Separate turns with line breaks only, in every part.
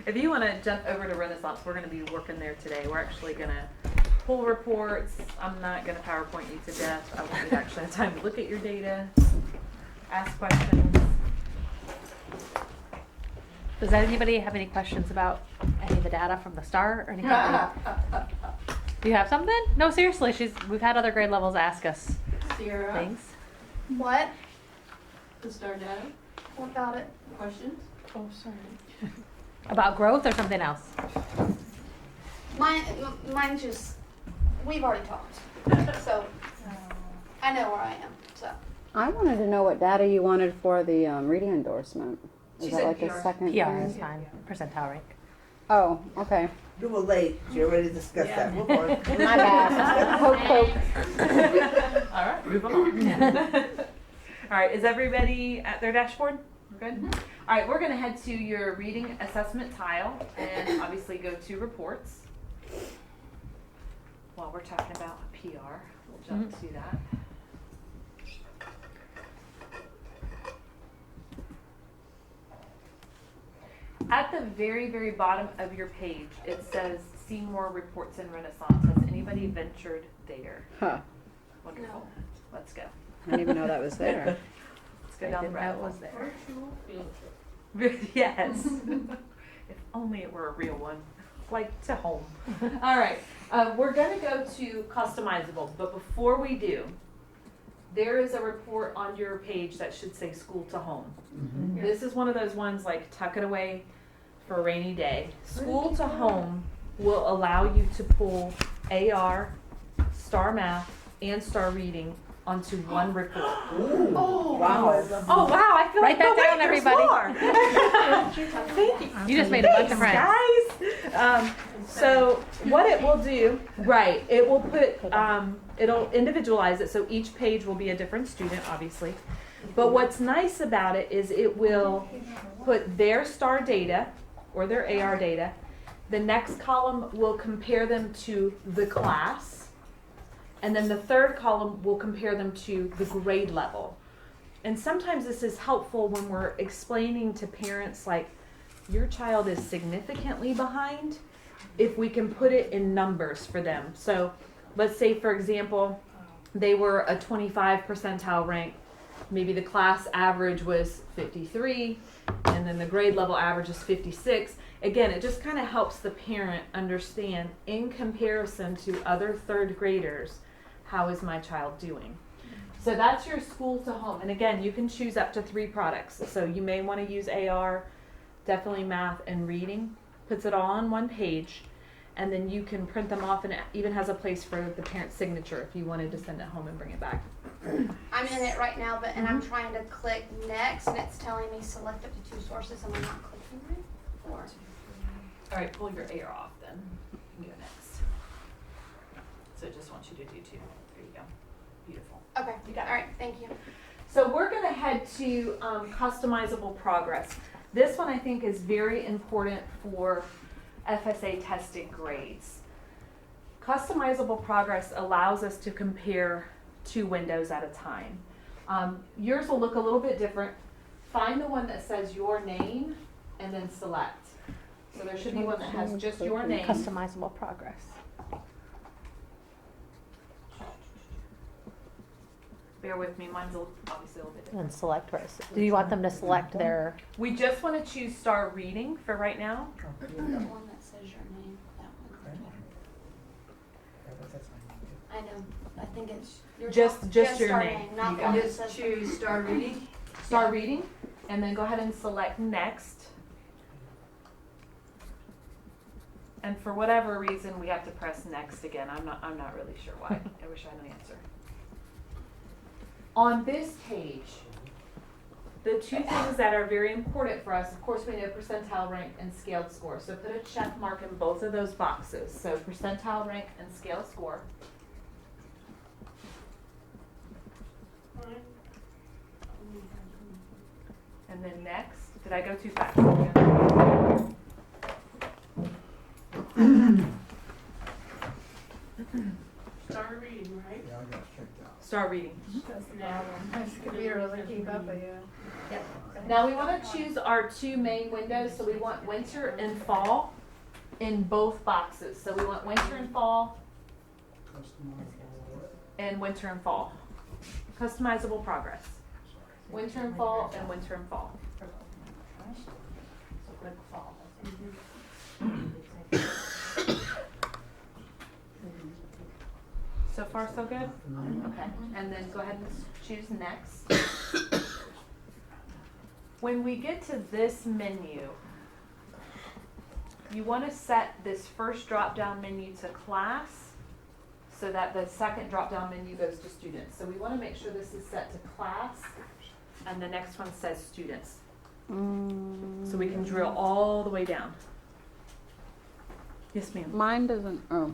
If you want to jump over to Renaissance, we're going to be working there today. We're actually going to pull reports. I'm not going to PowerPoint you to death. I want you to actually have time to look at your data, ask questions.
Does anybody have any questions about any of the data from the start or anything? Do you have something? No, seriously. We've had other grade levels ask us
Sierra,
things.
What?
the star data,
What about it?
questions?
Oh, sorry.
About growth or something else?
Mine's just, we've already talked. So, I know where I am, so.
I wanted to know what data you wanted for the reading endorsement. Is
She
that
said
like the
PR.
second
PR
thing?
is fine. Percentile rank.
Oh, okay.
You were late. You already discussed that. Move on.
My bad. Poke, poke.
All right, move on. All right, is everybody at their dashboard? We're good? All right, we're going to head to your reading assessment tile and obviously go to reports. While we're talking about PR, we'll jump to that. At the very, very bottom of your page, it says see more reports in Renaissance. Has anybody ventured there?
Huh.
Wonderful.
No.
Let's go.
I didn't even know that was there.
Let's go
I
down the
didn't know
rabbit
it
hole.
was there.
Virtual field trip.
Yes. If only it were a real one, like to home. All right, we're going to go to customizable, but before we do, there is a report on your page that should say school to home.
Mhm.
This is one of those ones like tuck it away for a rainy day. School to home will allow you to pull AR, star math, and star reading onto one report.
Oh,
Wow.
Oh wow, I feel
Write
like
that down, everybody.
Thank you.
You just made a bunch of friends.
Guys. So what it will do, right? It will put, it'll individualize it, so each page will be a different student, obviously. But what's nice about it is it will put their star data or their AR data. The next column will compare them to the class. And then the third column will compare them to the grade level. And sometimes this is helpful when we're explaining to parents like, your child is significantly behind, if we can put it in numbers for them. So let's say, for example, they were a 25 percentile rank. Maybe the class average was 53, and then the grade level average is 56. Again, it just kind of helps the parent understand, in comparison to other third graders, how is my child doing? So that's your school to home. And again, you can choose up to 3 products. So you may want to use AR, definitely math and reading. Puts it all on one page. And then you can print them off, and it even has a place for the parent's signature if you wanted to send it home and bring it back.
I'm in it right now, and I'm trying to click next, and it's telling me select up to 2 sources, and I'm not clicking right. Or
All right, pull your AR off then. You can go next. So it just wants you to do 2. There you go. Beautiful.
okay,
You got it.
all right, thank you.
So we're going to head to Customizable Progress. This one I think is very important for FSA tested grades. Customizable Progress allows us to compare 2 windows at a time. Yours will look a little bit different. Find the one that says your name and then select. So there should be one that has just your name.
Customizable progress.
Bear with me, mine's obviously a little bit different.
And select where it's- Do you want them to select their?
We just want to choose star reading for right now.
The one that says your name, that one. I know, I think it's your
Just your
our
name.
not
You
the
got
one
it.
that
Just
says.
choose star reading.
Start reading, and then go ahead and select next. And for whatever reason, we have to press next again. I'm not really sure why. I wish I had an answer. On this page, the 2 things that are very important for us, of course, we know percentile rank and scaled score. So put a check mark in both of those boxes. So percentile rank and scaled score. And then next, did I go too fast?
Star reading, right?
Start reading.
That's the problem. My computer doesn't keep up with you.
Yep. Now we want to choose our two main windows. So we want winter and fall in both boxes. So we want winter and fall and winter and fall. Customizable progress. Winter and fall and winter and fall. So click fall. So far so good? Okay. And then go ahead and choose next. When we get to this menu, you want to set this first drop-down menu to class so that the second drop-down menu goes to students. So we want to make sure this is set to class and the next one says students. So we can drill all the way down. Yes, ma'am.
Mine doesn't, oh.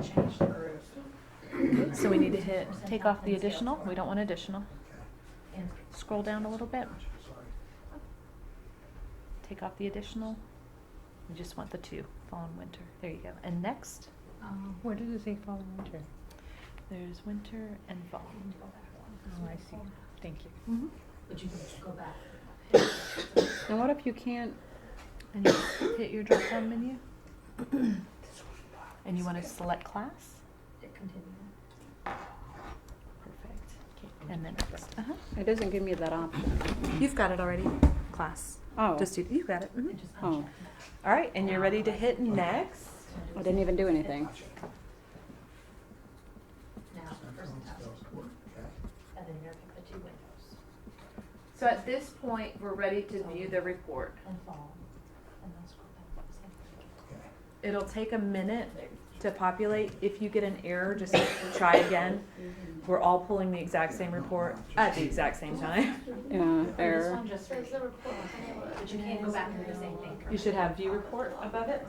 Change the group. So we need to hit take off the additional. We don't want additional. Scroll down a little bit. Take off the additional. We just want the two, fall and winter. There you go. And next,
Where did it say fall and winter?
there's winter and fall.
Oh, I see. Thank you.
But you can go back.
And what if you can't,
And you hit your drop down menu. And you want to select class.
Hit continue.
Perfect. And then next.
it doesn't give me that option.
You've got it already. Class.
Oh,
Just do. You've got it.
And just
oh,
All right. And you're ready to hit next.
I didn't even do anything.
now, first task. And then you're gonna pick the two windows.
So at this point, we're ready to view the report.
And fall. And then scroll down. Same thing.
It'll take a minute to populate. If you get an error, just try again. We're all pulling the exact same report at the exact same time.
Yeah,
This
error.
one just
Says the report.
but you can't go back and do the same thing.
You should have view report above it.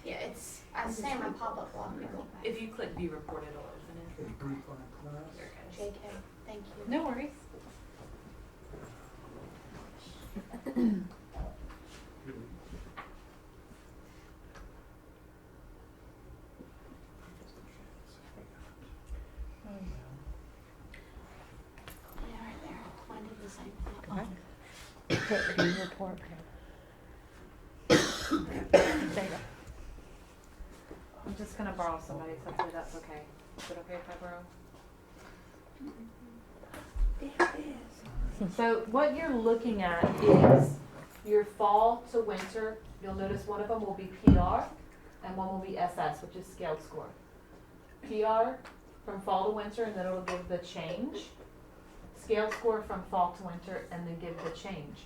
Yeah, it's, I say my pop-up block.
If you click view report, it'll open it.
JK, thank you.
No worries.
Yeah, right there. Mine did the same thing.
Put view report. There you go.
I'm just gonna borrow somebody's. Hopefully that's okay. Is it okay if I borrow? So what you're looking at is your fall to winter. You'll notice one of them will be PR and one will be SS, which is scaled score. PR from fall to winter, and then it'll give the change. Scaled score from fall to winter, and then give the change.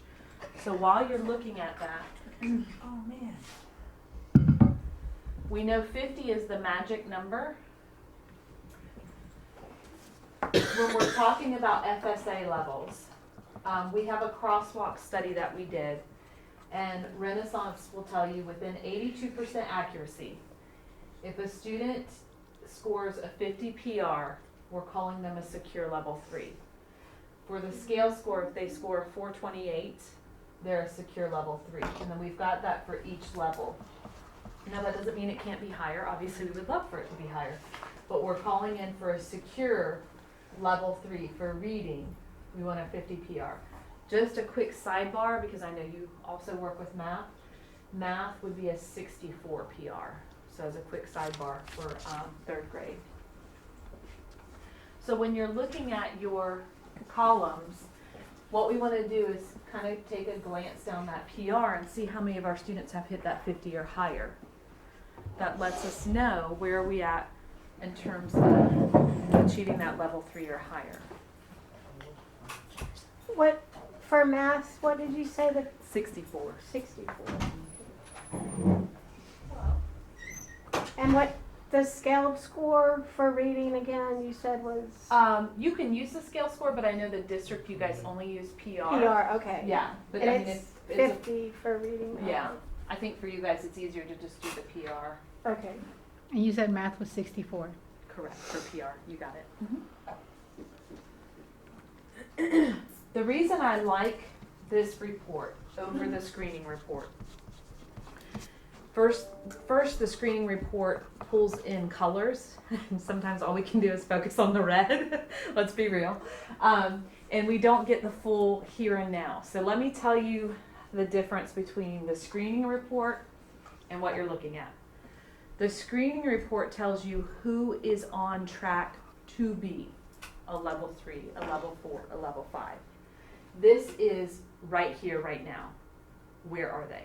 So while you're looking at that,
Oh, man.
we know 50 is the magic number. When we're talking about FSA levels, we have a crosswalk study that we did, and Renaissance will tell you within 82% accuracy, if a student scores a 50 PR, we're calling them a secure level 3. For the scale score, if they score 428, they're a secure level 3. And then we've got that for each level. Now that doesn't mean it can't be higher. Obviously, we would love for it to be higher. But we're calling in for a secure level 3 for reading. We want a 50 PR. Just a quick sidebar, because I know you also work with math. Math would be a 64 PR. So as a quick sidebar for 3rd grade. So when you're looking at your columns, what we want to do is kind of take a glance down that PR and see how many of our students have hit that 50 or higher. That lets us know where are we at in terms of achieving that level 3 or higher.
What, for math, what did you say, the
64.
64? And what the scaled score for reading again, you said was?
You can use the scale score, but I know the district, you guys only use PR.
PR, okay.
Yeah, but
And
I mean,
it's
it's
50 for reading?
yeah. I think for you guys, it's easier to just do the PR.
Okay.
And you said math was 64.
Correct, for PR, you got it. The reason I like this report over the screening report. First, the screening report pulls in colors. Sometimes all we can do is focus on the red. Let's be real. and we don't get the full here and now. So let me tell you the difference between the screening report and what you're looking at. The screening report tells you who is on track to be a level 3, a level 4, a level 5. This is right here, right now. Where are they?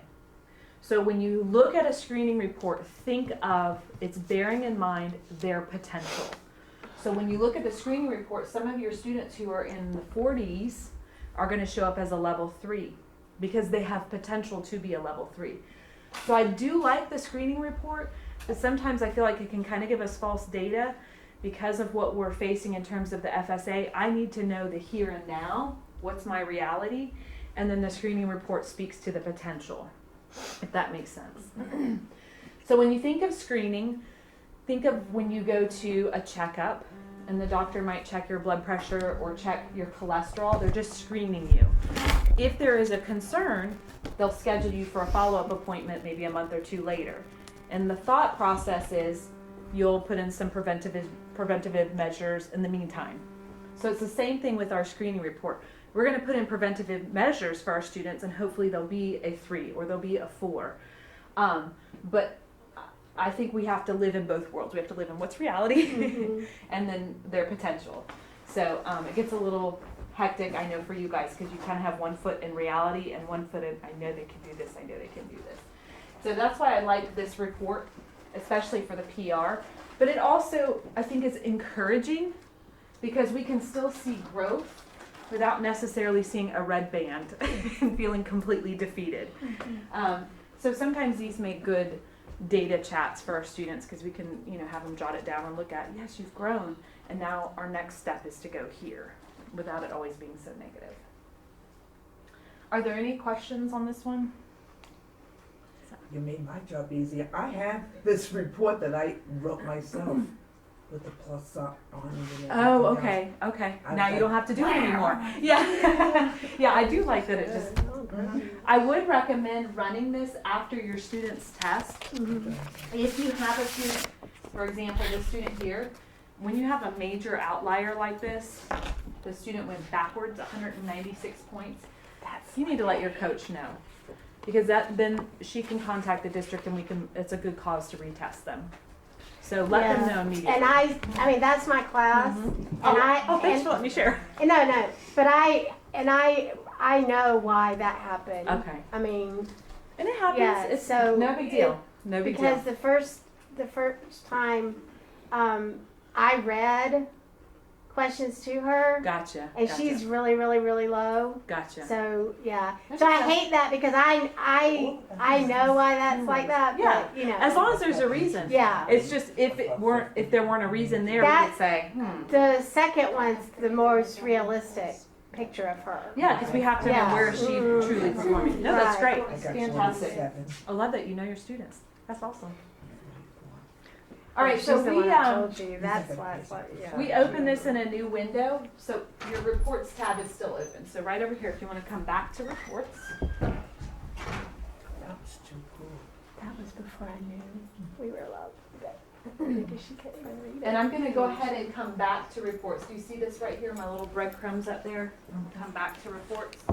So when you look at a screening report, think of it's bearing in mind their potential. So when you look at the screening report, some of your students who are in the 40s are going to show up as a level 3 because they have potential to be a level 3. So I do like the screening report, but sometimes I feel like it can kind of give us false data because of what we're facing in terms of the FSA. I need to know the here and now, what's my reality, and then the screening report speaks to the potential, if that makes sense. So when you think of screening, think of when you go to a checkup and the doctor might check your blood pressure or check your cholesterol. They're just screening you. If there is a concern, they'll schedule you for a follow-up appointment maybe a month or two later. And the thought process is you'll put in some preventative measures in the meantime. So it's the same thing with our screening report. We're going to put in preventative measures for our students, and hopefully they'll be a 3 or they'll be a 4. But I think we have to live in both worlds. We have to live in what's reality and then their potential. So it gets a little hectic, I know, for you guys, because you kind of have one foot in reality and one foot in, I know they can do this, I know they can do this. So that's why I like this report, especially for the PR. But it also, I think, is encouraging because we can still see growth without necessarily seeing a red band and feeling completely defeated. So sometimes these make good data chats for our students because we can, have them jot it down and look at, yes, you've grown, and now our next step is to go here, without it always being so negative. Are there any questions on this one?
You made my job easier. I have this report that I wrote myself with the plus on it and
Oh,
everything else.
okay.
I
Now
was
you
like,
don't have to do it anymore. Yeah. Yeah, I do like that it just, I would recommend running this after your student's test. If you have a student, for example, this student here, when you have a major outlier like this, the student went backwards 196 points, you need to let your coach know. Because then she can contact the district and it's a good cause to retest them. So let them know immediately.
And I mean, that's my class.
Thanks for letting me share.
No, but I know why that happened.
Okay.
I mean,
And it happens.
Yeah,
It's
so
no big deal. No big
because
deal.
the first time I read questions to her,
Gotcha.
and
gotcha.
she's really, really, really low.
Gotcha.
So yeah,
That's
so I
okay.
hate that because I know why that's like that.
Yeah.
But,
As long as there's a reason.
Yeah.
It's just if there weren't a reason there, we
That-
could say,
The second one's the most realistic picture of her.
yeah, because we have to
Yeah.
know where is she truly performing. No, that's
Right.
great.
I got
Fantastic.
27.
I love that you know your students. That's awesome. All right,
She's
so
the
we
one that told you. That's why it's like, yeah.
we open this in a new window. So your reports tab is still open. So right over here, if you want to come back to reports.
That was too cool.
That was before I knew we were allowed because she can't even read it.
And I'm going to go ahead and come back to reports. Do you see this right here, my little breadcrumbs up there? Come back to reports.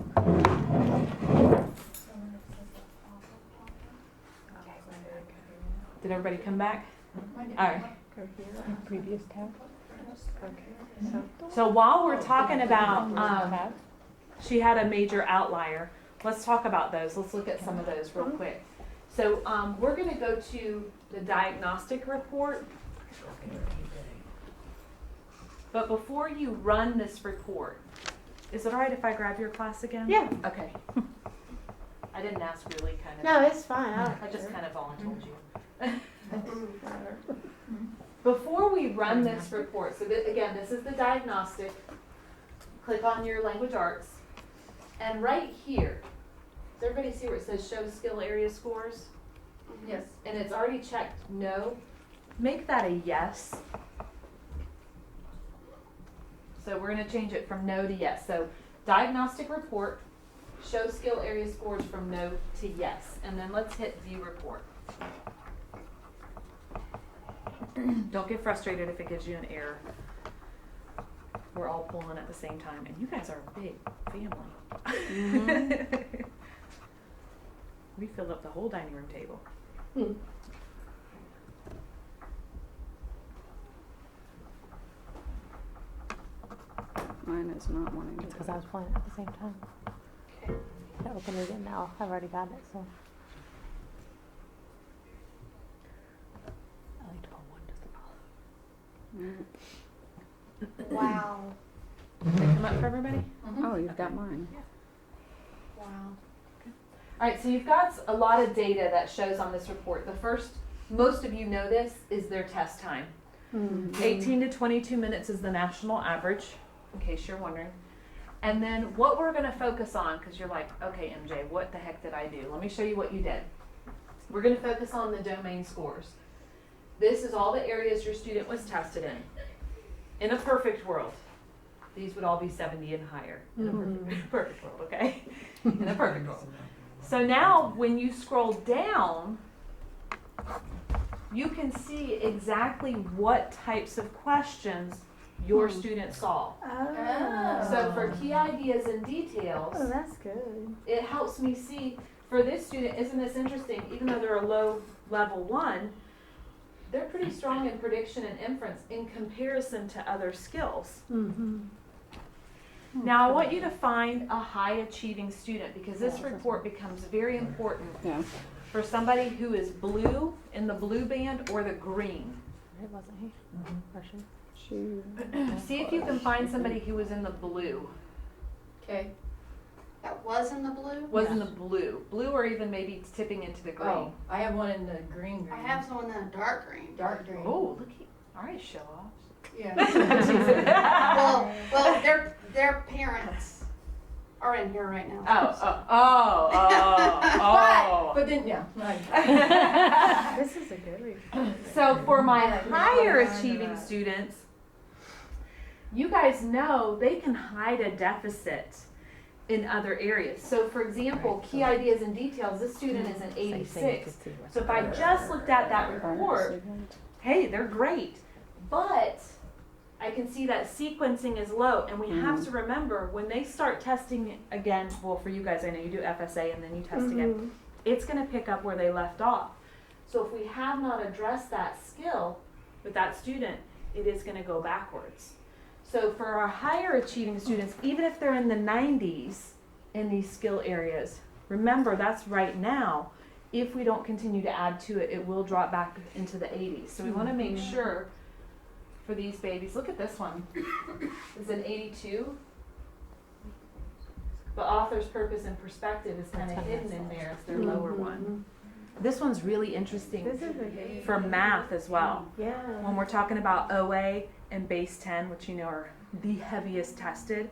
Did everybody come back? All right.
Previous tab.
So while we're talking about, she had a major outlier, let's talk about those. Let's look at some of those real quick. So we're going to go to the diagnostic report. But before you run this report, is it all right if I grab your class again?
Yeah.
Okay. I didn't ask really kind of.
No, it's fine.
I just kind of volunteered you. Before we run this report, so again, this is the diagnostic. Click on your language arts. And right here, does everybody see where it says show skill area scores?
Yes.
And it's already checked no. Make that a yes. So we're going to change it from no to yes. So diagnostic report, show skill area scores from no to yes. And then let's hit view report. Don't get frustrated if it gives you an error. we're all pulling at the same time, and you guys are a big family. We filled up the whole dining room table.
Mine is not wanting to.
It's because I was playing at the same time.
Okay.
I opened it again now. I've already got it, so. I like to pull one just to follow.
Wow.
Did they come up for everybody?
Oh, you've got mine.
Wow.
All right, so you've got a lot of data that shows on this report. The first, most of you know this, is their test time. 18 to 22 minutes is the national average, in case you're wondering. And then what we're going to focus on, because you're like, okay, MJ, what the heck did I do? Let me show you what you did. We're going to focus on the domain scores. This is all the areas your student was tested in. In a perfect world, these would all be 70 and higher. In a perfect world, okay? In a perfect world. So now when you scroll down, you can see exactly what types of questions your student saw.
Oh.
So for key ideas and details,
Oh, that's good.
it helps me see, for this student, isn't this interesting, even though they're a low level 1, they're pretty strong in prediction and inference in comparison to other skills. Now I want you to find a high achieving student, because this report becomes very important
Yeah.
for somebody who is blue, in the blue band, or the green.
It wasn't he? Or she?
See if you can find somebody who was in the blue.
Okay.
That was in the blue?
Was in the blue. Blue or even maybe tipping into the green.
Oh, I have one in the green.
I have someone in a dark green.
Dark green.
Oh, look at, all right, show offs.
Yeah.
Well, their parents are in here right now.
But then, yeah.
This is a good report.
So for my higher achieving students, you guys know they can hide a deficit in other areas. So for example, key ideas and details, this student is an 86. So if I just looked at that report, hey, they're great. But I can see that sequencing is low, and we have to remember when they start testing again, well for you guys, I know you do FSA and then you test again, it's gonna pick up where they left off. So if we have not addressed that skill with that student, it is gonna go backwards. So for our higher achieving students, even if they're in the 90s in these skill areas, remember that's right now. If we don't continue to add to it, it will drop back into the 80s. So we wanna make sure for these babies, look at this one. It's an 82. The author's purpose and perspective is kind of hidden in there. It's their lower one. This one's really interesting
This is a good.
for math as well.
Yeah.
When we're talking about OA and base 10, which you know are the heaviest tested,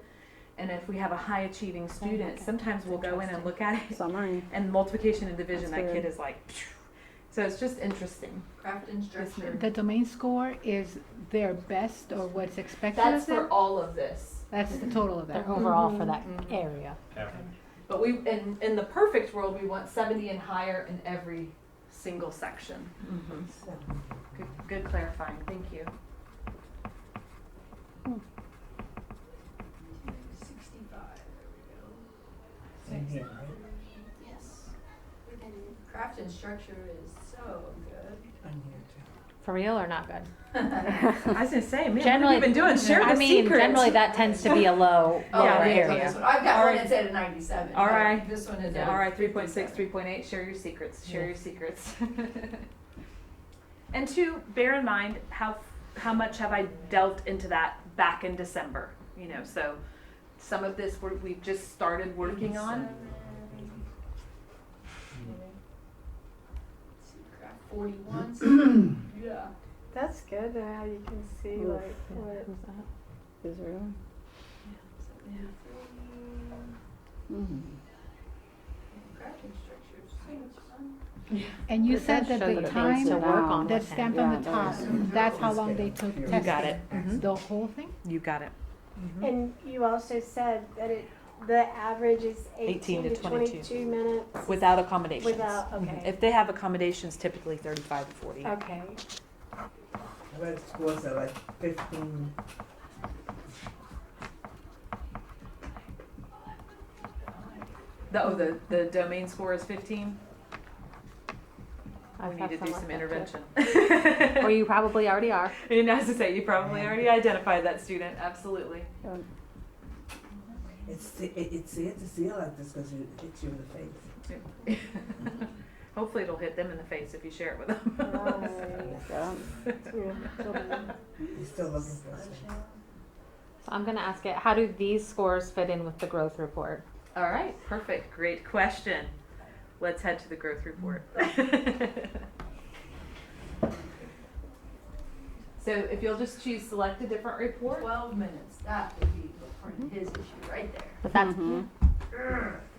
and if we have a high achieving student, sometimes we'll go in and look at it,
Summary.
and multiplication and division,
That's
that kid
good.
is like, phew. So it's just interesting.
Craft and structure.
The domain score is their best or what's expected
That's
of them?
for all of this.
That's the total of
They're
that.
overall for that area.
But we, in the perfect world, we want 70 and higher in every single section. Good clarifying. Thank you.
65.
Same here, right?
Yes. And
Craft and structure is so good.
I'm here too.
For real or not good?
I was gonna say, man, what
Generally-
have you been doing? Share the
I mean,
secret.
generally that tends to be a low
Oh,
Yeah,
right,
area.
this one. I've got
All
one
right.
that's at a 97.
All
but
right.
This one is
All right, 3.6, 3.8. Share your secrets. Share your secrets. And two, bear in mind how much have I delved into that back in December. You know, so some of this we've just started working on.
Craft 41. Yeah.
That's good how you can see like what.
Is it really? Mm-hmm.
Craft and structure is so much fun.
And you
It
said
does
that
show
the
that it
time
needs to work on
that's
with
stamped
him.
on the
Yeah,
top,
that
that's how long they took testing?
You got it.
The whole thing?
You got it.
And you also said that the average is
18
18
to
to 22 minutes
Without accommodations.
without. Okay.
If they have accommodations, typically 35 to 40.
Okay.
I read scores at like 15.
The domain score is 15.
I've
We
had
need to do
some
some
like that,
intervention.
too. Or you probably already are.
And as I say, you probably already identified that student. Absolutely.
It's sad to see it like this because it hits you in the face.
Hopefully it'll hit them in the face if you share it with them.
Yeah.
You're still looking for something.
So I'm gonna ask it, how do these scores fit in with the growth report?
All right, perfect. Great question. Let's head to the growth report. So if you'll just choose select a different report.
12 minutes, that would be his issue right there.
But that's,
Mhm.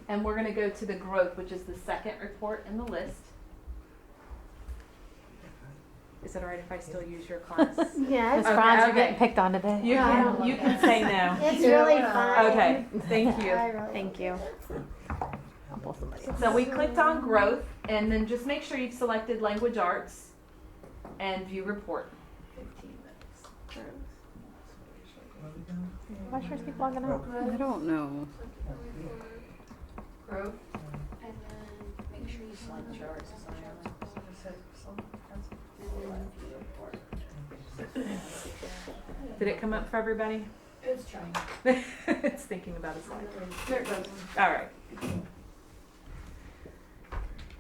And we're going to go to the growth, which is the second report in the list. Is it all right if I still use your class?
Yeah, it's,
Okay,
Franz, you're
okay.
getting picked on today.
You can say no.
it's really fun.
Okay, thank you.
I really
Thank you. I'll pull somebody.
So we clicked on growth, and then just make sure you've selected language arts and view report.
15 minutes.
Why should I keep logging out?
I don't know.
Growth.
And then make sure you select
Line charts.
and then view report.
Did it come up for everybody?
It's trying.
It's thinking about a slide.
There it goes.
All right.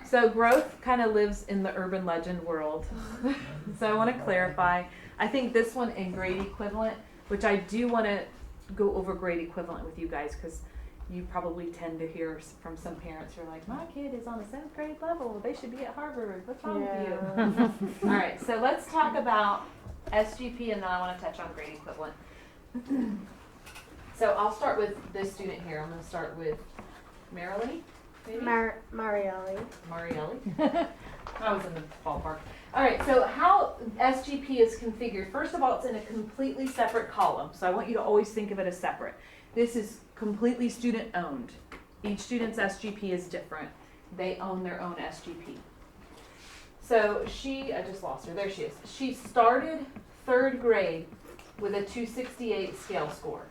So growth kind of lives in the urban legend world. So I want to clarify. I think this one in grade equivalent, which I do want to go over grade equivalent with you guys because you probably tend to hear from some parents who are like, my kid is on a 7th grade level. They should be at Harvard. What's wrong with you? All right. So let's talk about SGP and then I want to touch on grade equivalent. So I'll start with this student here. I'm going to start with Marilee. Maybe?
Marielli.
Marielli. I was in the ballpark. All right, so how SGP is configured, first of all, it's in a completely separate column. So I want you to always think of it as separate. This is completely student owned. Each student's SGP is different. They own their own SGP. So I just lost her. There she is. She started 3rd grade with a 268 scale score.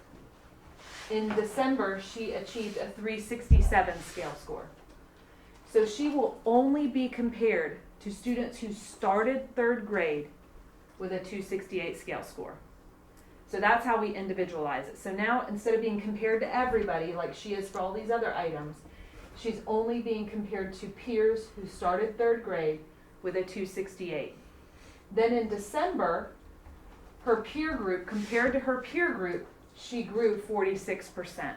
In December, she achieved a 367 scale score. So she will only be compared to students who started 3rd grade with a 268 scale score. So that's how we individualize it. So now instead of being compared to everybody like she is for all these other items, she's only being compared to peers who started 3rd grade with a 268. Then in December, her peer group, compared to her peer group, she grew 46%.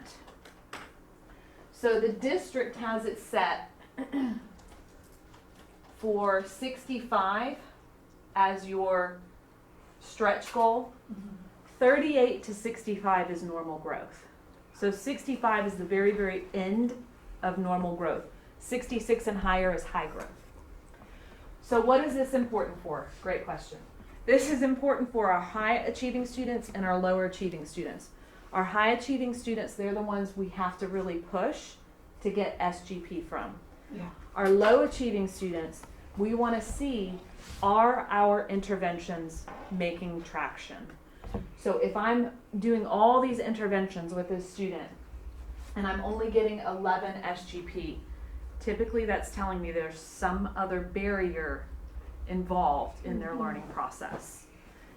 So the district has it set for 65 as your stretch goal. 38 to 65 is normal growth. So 65 is the very, very end of normal growth. 66 and higher is high growth. So what is this important for? Great question. This is important for our high achieving students and our lower achieving students. Our high achieving students, they're the ones we have to really push to get SGP from.
Yeah.
Our low achieving students, we want to see, are our interventions making traction? So if I'm doing all these interventions with this student and I'm only getting 11 SGP, typically that's telling me there's some other barrier involved in their learning process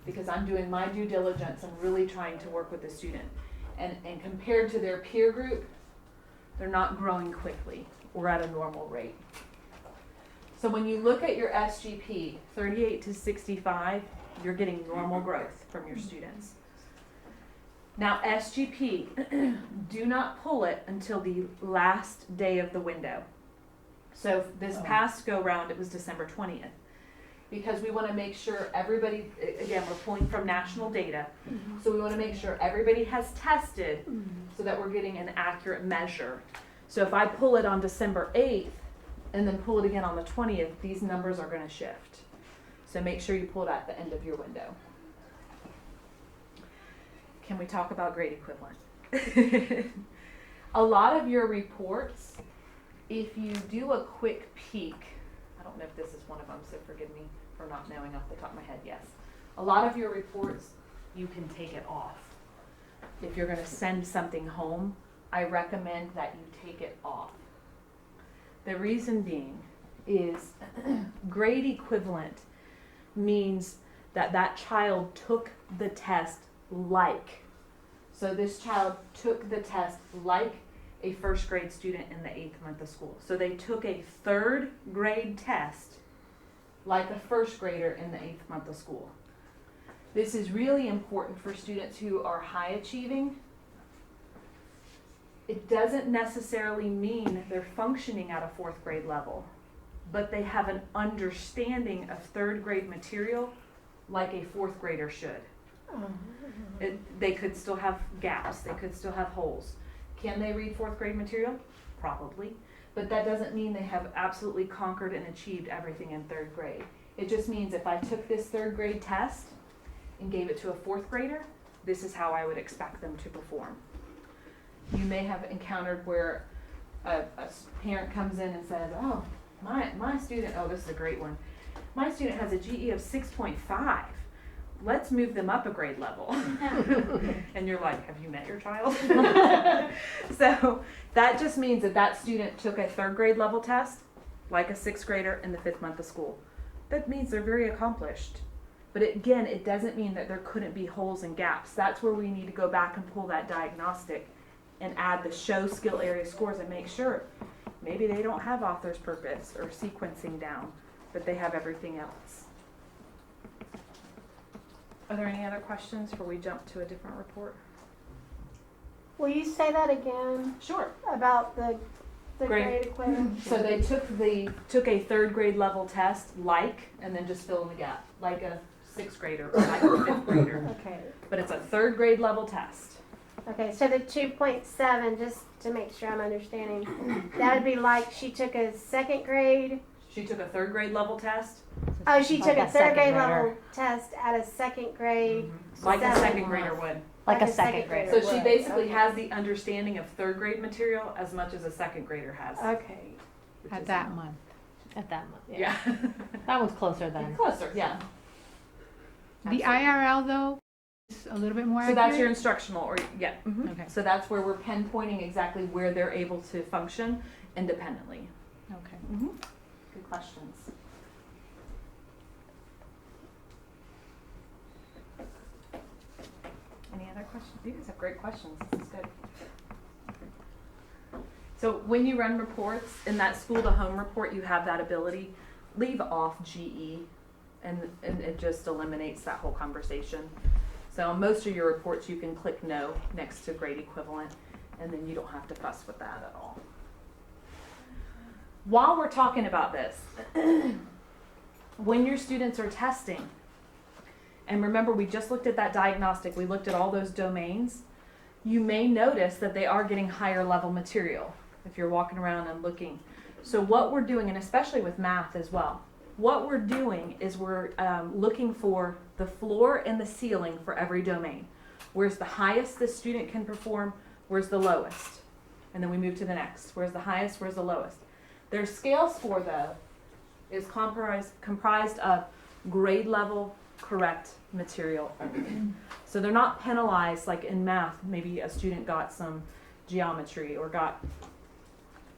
because I'm doing my due diligence and really trying to work with the student. And compared to their peer group, they're not growing quickly or at a normal rate. So when you look at your SGP, 38 to 65, you're getting normal growth from your students. Now SGP, do not pull it until the last day of the window. So this past go round, it was December 20th. Because we want to make sure everybody, again, we're pulling from national data, so we want to make sure everybody has tested so that we're getting an accurate measure. So if I pull it on December 8th and then pull it again on the 20th, these numbers are going to shift. So make sure you pull it at the end of your window. Can we talk about grade equivalent? A lot of your reports, if you do a quick peek, I don't know if this is one of them, so forgive me for not knowing off the top of my head, yes. A lot of your reports, you can take it off. If you're going to send something home, I recommend that you take it off The reason being is grade equivalent means that that child took the test like. So this child took the test like a first grade student in the 8th month of school. So they took a 3rd grade test like a first grader in the 8th month of school. This is really important for students who are high achieving. It doesn't necessarily mean they're functioning at a 4th grade level, but they have an understanding of 3rd grade material like a 4th grader should. They could still have gaps, they could still have holes. Can they read 4th grade material? Probably. But that doesn't mean they have absolutely conquered and achieved everything in 3rd grade. It just means if I took this 3rd grade test and gave it to a 4th grader, this is how I would expect them to perform. You may have encountered where a parent comes in and says, oh, my student, oh, this is a great one. My student has a GE of 6.5. Let's move them up a grade level. And you're like, have you met your child? So that just means that that student took a 3rd grade level test, like a 6th grader in the 5th month of school. That means they're very accomplished. But again, it doesn't mean that there couldn't be holes and gaps. That's where we need to go back and pull that diagnostic and add the show skill area scores and make sure maybe they don't have author's purpose or sequencing down, but they have everything else. Are there any other questions before we jump to a different report?
Will you say that again
Sure.
about the
Grade.
grade equivalent?
So they took a 3rd grade level test, and then just fill in the gap, like a 6th grader or like a 5th grader.
Okay.
But it's a 3rd grade level test.
Okay, so the 2.7, just to make sure I'm understanding, that would be like she took a 2nd grade.
She took a 3rd grade level test,
Oh, she took
Like
a
a
3rd
second
grade
grader.
level test at a 2nd grade.
like a
Seven
2nd grader would.
Like a
a
second
second
grader.
So
grader.
she basically
Okay.
has the understanding of 3rd grade material as much as a 2nd grader has.
Okay.
which
At
is-
that month.
At that month,
Yeah.
That one's closer then.
Closer, yeah.
The IRL though is a little bit more
So that's your
accurate?
instructional, or yeah. Mhm.
Okay.
So that's where we're pinpointing exactly where they're able to function independently.
Okay.
Good questions. Any other questions? You guys have great questions. This is good. So when you run reports in that school to home report, you have that ability. Leave off GE, and it just eliminates that whole conversation. So on most of your reports, you can click no next to grade equivalent, and then you don't have to fuss with that at all. While we're talking about this, when your students are testing, and remember we just looked at that diagnostic, we looked at all those domains, you may notice that they are getting higher level material if you're walking around and looking. So what we're doing, and especially with math as well, what we're doing is we're looking for the floor and the ceiling for every domain. Where's the highest the student can perform, where's the lowest? And then we move to the next. Where's the highest, where's the lowest? Their scale score, though, is comprised of grade level correct material only. So they're not penalized like in math. Maybe a student got some geometry or got,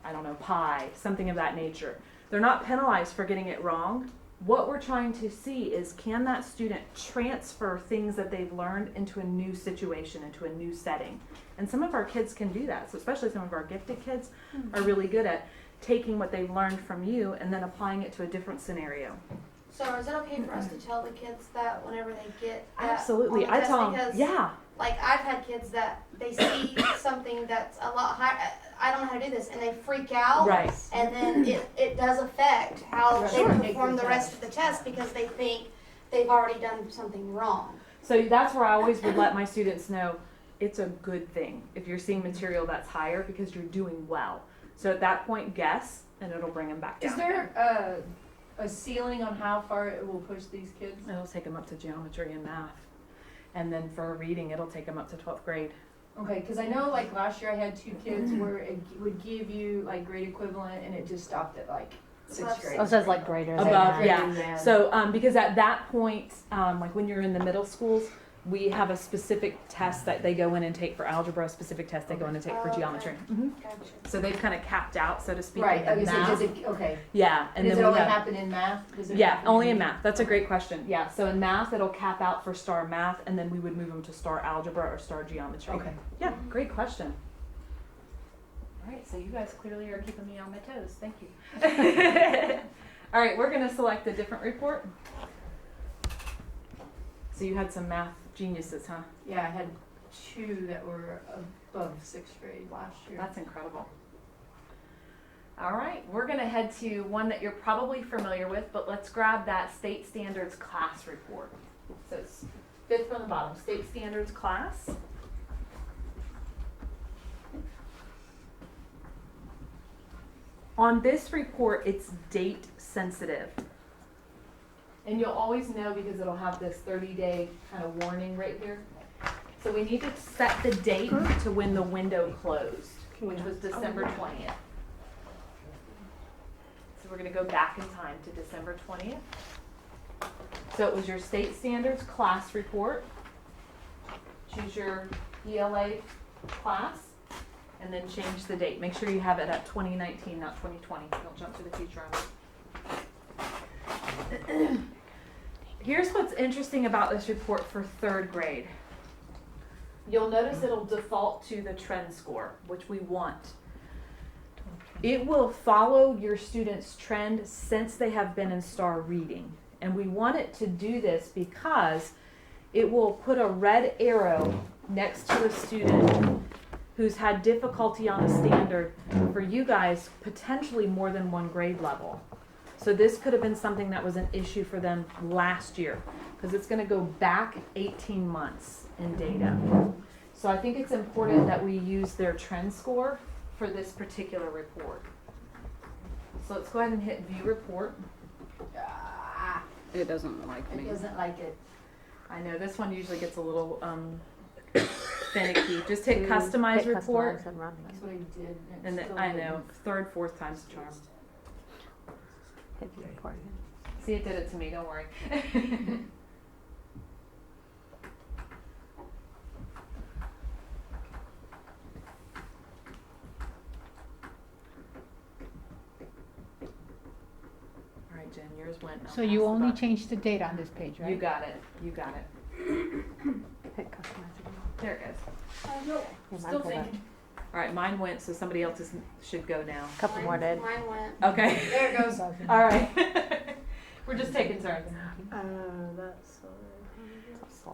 I don't know, pi, something of that nature. They're not penalized for getting it wrong. What we're trying to see is, can that student transfer things that they've learned into a new situation, into a new setting? And some of our kids can do that. So especially some of our gifted kids are really good at taking what they've learned from you and then applying it to a different scenario.
So is it okay for us to tell the kids that whenever they get that
Absolutely.
on the
I
test?
tell them,
Because,
yeah.
like, I've had kids that they see something that's a lot higher. I don't know how to do this, and they freak out.
Right.
And then it does affect how they
Sure.
perform the rest of the test because they think they've already done something wrong.
So that's where I always would let my students know it's a good thing if you're seeing material that's higher because you're doing well. So at that point, guess, and it'll bring them back down.
Is there a ceiling on how far it will push these kids?
It'll take them up to geometry and math. And then for reading, it'll take them up to 12th grade.
Okay, because I know like last year I had 2 kids where it would give you like grade equivalent and it just stopped at like 6th grade.
Oh, it says like greater than
Above,
that.
yeah. So because at that point, like when you're in the middle schools, we have a specific test that they go in and take for algebra, a specific test they go in and take for
Oh,
geometry.
okay. Gotcha.
So they've kind of capped out, so to speak,
Right,
in
okay, so
math.
does it, okay.
Yeah, and
Does
then
it
we
only
have,
happen in math? Does it
yeah,
happen
only in math. That's a great question. Yeah, so in math it'll cap out for star math, and then we would move them to star algebra or star geometry.
Okay.
Yeah, great question. All right, so you guys clearly are keeping me on my toes. Thank you. All right, we're gonna select a different report. So you had some math geniuses, huh?
Yeah, I had 2 that were above 6th grade last year.
That's incredible. All right, we're gonna head to one that you're probably familiar with, but let's grab that state standards class report. So it's 5th from the bottom, state standards class. On this report, it's date sensitive. And you'll always know because it'll have this 30-day kind of warning right here. So we need to set the date to when the window closed, which was December 20th. So we're gonna go back in time to December 20th. So it was your state standards class report. Choose your ELA class and then change the date. Make sure you have it at 2019, not 2020. Don't jump to the future on it. Here's what's interesting about this report for 3rd grade. You'll notice it'll default to the trend score, which we want. It will follow your students' trend since they have been in STAR reading. And we want it to do this because it will put a red arrow next to a student who's had difficulty on a standard for you guys potentially more than 1 grade level. So this could have been something that was an issue for them last year because it's going to go back 18 months in data. So I think it's important that we use their trend score for this particular report. So let's go ahead and hit view report.
It doesn't like
It
me.
doesn't like it.
I know this one usually gets a little finicky. Just hit customize
Hit
report.
customize and run.
That's what he did.
And then, I know, 3rd, 4th time's the charm.
Hit view report.
See, it did it to me, don't worry. All right, Jen, yours went. I'll
So you
pass the
only
buck.
changed the date on this page, right?
You got it, you got it.
Hit customize again.
There it goes.
Yeah, mine
Still
pulled up.
thinking. All right, mine went, so somebody else's should go now.
Couple more did.
Mine went.
Okay.
There it goes.
All right. We're just taking turns.
That's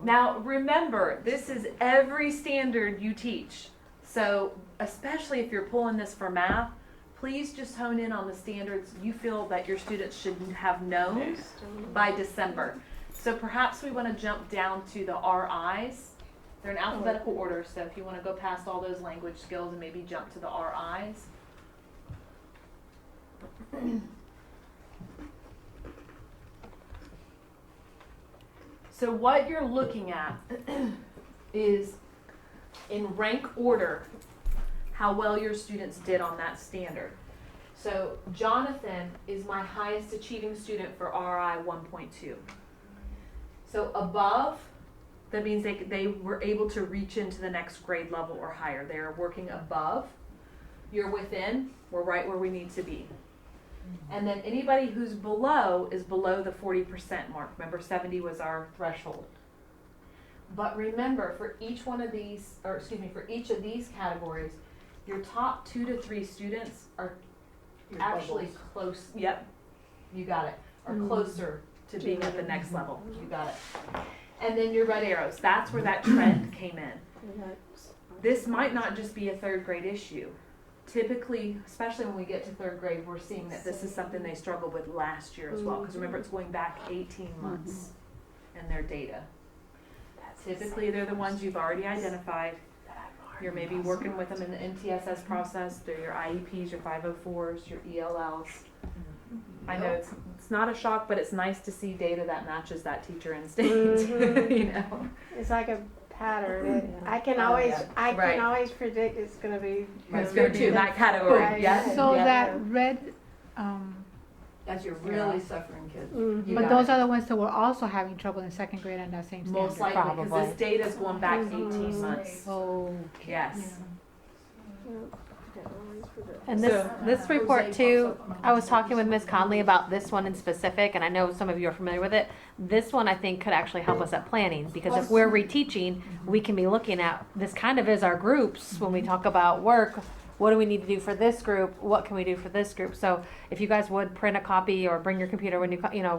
Now, remember, this is every standard you teach. So, especially if you're pulling this for math, please just hone in on the standards you feel that your students should have known by December. So perhaps we want to jump down to the RIs. They're in alphabetical order, so if you want to go past all those language skills and maybe jump to the RIs. So what you're looking at is in rank order how well your students did on that standard. So Jonathan is my highest achieving student for RI 1.2. So above, that means they were able to reach into the next grade level or higher. They are working above. You're within, we're right where we need to be. And then anybody who's below is below the 40% mark. Remember, 70 was our threshold. But remember, for each one of these, or excuse me, for each of these categories, your top 2 to 3 students are
Your
actually
bubbles.
close. Yep, you got it. Are closer to being at the next level. You got it. And then your red arrows. That's where that trend came in. This might not just be a 3rd grade issue. Typically, especially when we get to 3rd grade, we're seeing that this is something they struggled with last year as well. Because remember, it's going back 18 months in their data. Typically, they're the ones you've already identified. You're maybe working with them in the MTSS process. They're your IEPs, your 504s, your ELLs. I know it's not a shock, but it's nice to see data that matches that teacher instinct. You know,
It's like a pattern. I can
Oh,
always,
yeah.
I
Right.
can always predict it's gonna be.
it's good too. That category.
Right.
Yeah.
So
yeah.
that red
That's your really suffering kids.
Mhm.
You
But
got
those
it.
are the ones that were also having trouble in second grade on that same standard.
Most likely, because
Probably.
this data is going back 18 months.
Oh.
Yes.
And
So-
this report too, I was talking with Ms. Conley about this one in specific, and I know some of you are familiar with it. This one I think could actually help us at planning, because if we're reteaching, we can be looking at, this kind of is our groups when we talk about work. What do we need to do for this group? What can we do for this group? So if you guys would print a copy or bring your computer when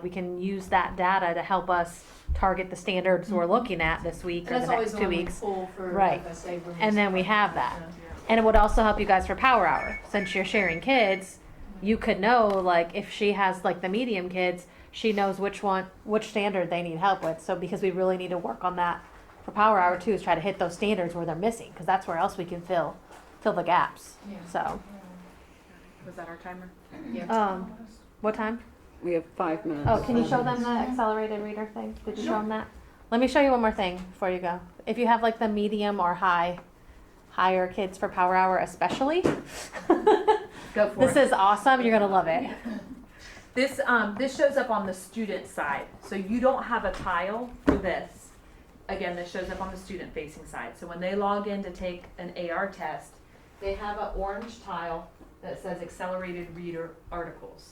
we can use that data to help us target the standards we're looking at this week or the next 2 weeks. Right. And then we have that. And it would also help you guys for Power Hour. Since you're sharing kids, you could know, like, if she has, like, the medium kids, she knows which standard they need help with. So because we really need to work on that for Power Hour too, is try to hit those standards where they're missing, because that's where else we can fill the gaps.
Yeah.
So,
Was that our timer?
what time?
We have 5 minutes.
Oh, can you show them the accelerated reader thing? Did you show them that? Let me show you one more thing before you go. If you have like the medium or higher kids for Power Hour especially,
Go for
this
it.
is awesome. You're gonna love it.
This shows up on the student side. So you don't have a tile for this. Again, this shows up on the student facing side. So when they log in to take an AR test, they have an orange tile that says accelerated reader articles.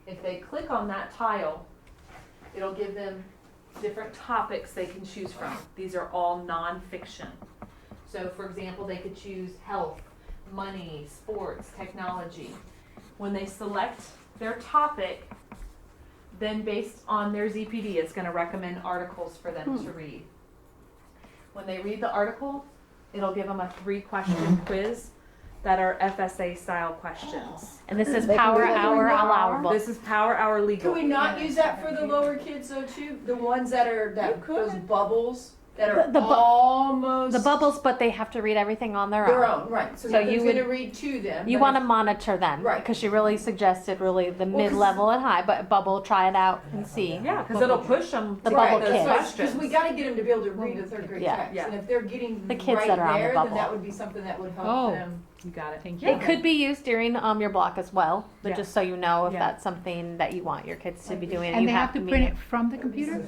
If they click on that tile, it'll give them different topics they can choose from. These are all nonfiction. So for example, they could choose health, money, sports, technology. When they select their topic, then based on their ZPD, it's going to recommend articles for them to read. When they read the article, it'll give them a 3-question quiz that are FSA style questions.
And this is
They can
Power
do it
Hour
during Power Hour?
allowable.
This is Power Hour legal.
Could we not use that for the lower kids though too? The ones that are,
You could.
those bubbles that are
The bu-
almost.
The bubbles, but they have to read everything on their
Their
own.
own, right. So
So you
nothing's
would-
gonna read to them.
You
but
want to
if-
monitor them,
Right.
Because she really suggested really the
Well, 'cause-
mid-level and high, but bubble, try it out and see.
Yeah, because it'll push them
The
to
bubble
get those
kids.
questions.
Because we gotta get them to be able to read the third grade
Yeah.
text.
Yeah.
And if they're getting
The kids
right
that are on the
there,
bubble.
then that would be something that would help
Oh.
them.
You got it.
Thank you.
It could be used during your block as well, but
Yeah.
just so you know if
Yeah.
that's something that you want your kids to be doing.
And
you
they have to
meet
print it from the computer?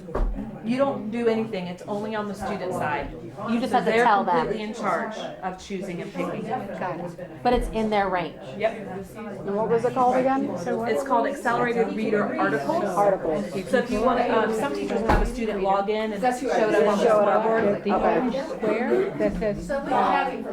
You don't do anything. It's only on the student side.
You just
So
have to
they're
tell them,
completely in charge of choosing and picking.
Got it.
but it's in their range.
Yep.
And what was it called again?
It's called accelerated reader articles.
Articles.
So if you want to, some teachers have a student log in and
That's who I
show it up on the
Show it up.
scoreboard.
The orange square that says accelerated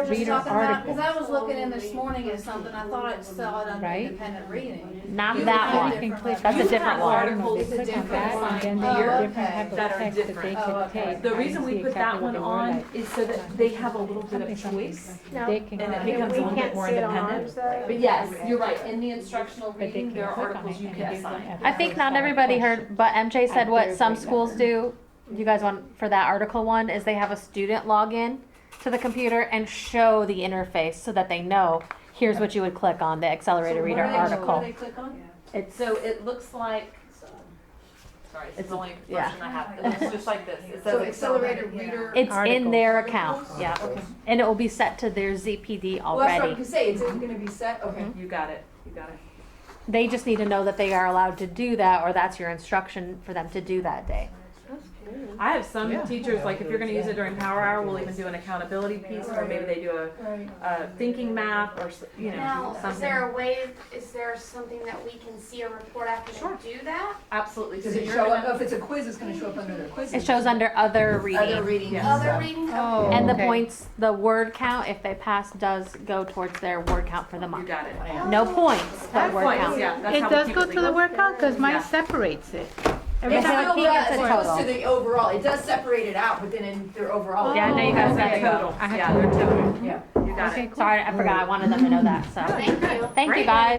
reader article.
Because I was looking in this morning at something, I thought I saw it under
Right.
independent reading.
Not
You
that
can
one.
click
That's a different
on
one.
I don't know, they click on that and then
Oh,
there's
okay.
different type of
That are
text that they
different.
Oh,
could
okay.
take.
The
and
reason we
see
put
exactly
that
what
one
they were
on
like.
is so that they have a little bit of choice
No.
They can.
and it
Yeah,
becomes a
we
little bit
can't
more
see it on
independent.
ours, though.
But yes, you're right. In the instructional
But they
reading,
can
there are
click on
articles
it
you
and
can
give them
assign.
at
I
the
think
first
not
part
everybody
question.
heard, but MJ said
At
what
their
some
grade
schools do. You guys want for that article one is they have a student log in to the computer and show the interface so that they know here's what you would click on the accelerated reader article.
click on?
It's so it looks like. Sorry, it's the only
yeah.
version I have. It looks just like this. It says
So accelerated reader.
It's in
Article.
their account, yeah,
Okay.
and it will be set to their ZPD
Well, that's what I
already.
could say. It's gonna be set. Okay.
You got it. You got it.
They just need to know that they are allowed to do that, or that's your instruction for them to do that day.
I have some teachers, like if you're going to use it during Power Hour, we'll even do an accountability piece, or maybe they do a thinking map, or
Now, is
something.
there a way, is there something that we can see a report after
Sure.
they do that?
Absolutely.
Does
So
it
you're
show up?
gonna-
If it's a quiz, it's gonna show up under their quiz.
It shows under other
Other
reading,
readings.
Yes.
and
Other
stuff.
reading?
Oh,
and the
okay.
points, the word count, if they pass, does go towards their word count for the
You
month.
got it.
No points, but word
Points,
count.
yeah. That's
It
how we
does
keep
go
it
to the
legal.
workout, because mine
Yeah.
separates it. Every
It
time I
still
peek,
does,
it's
it
a
goes
total.
to the overall. It does separate it out, but then in their overall.
Yeah, I know you guys got to go.
Total.
I had
Yeah,
to-
they're total.
Yeah.
You got
Okay,
it.
cool.
Sorry, I forgot, I wanted them to know that, so.
Thank you.
Thank you
Great.
guys.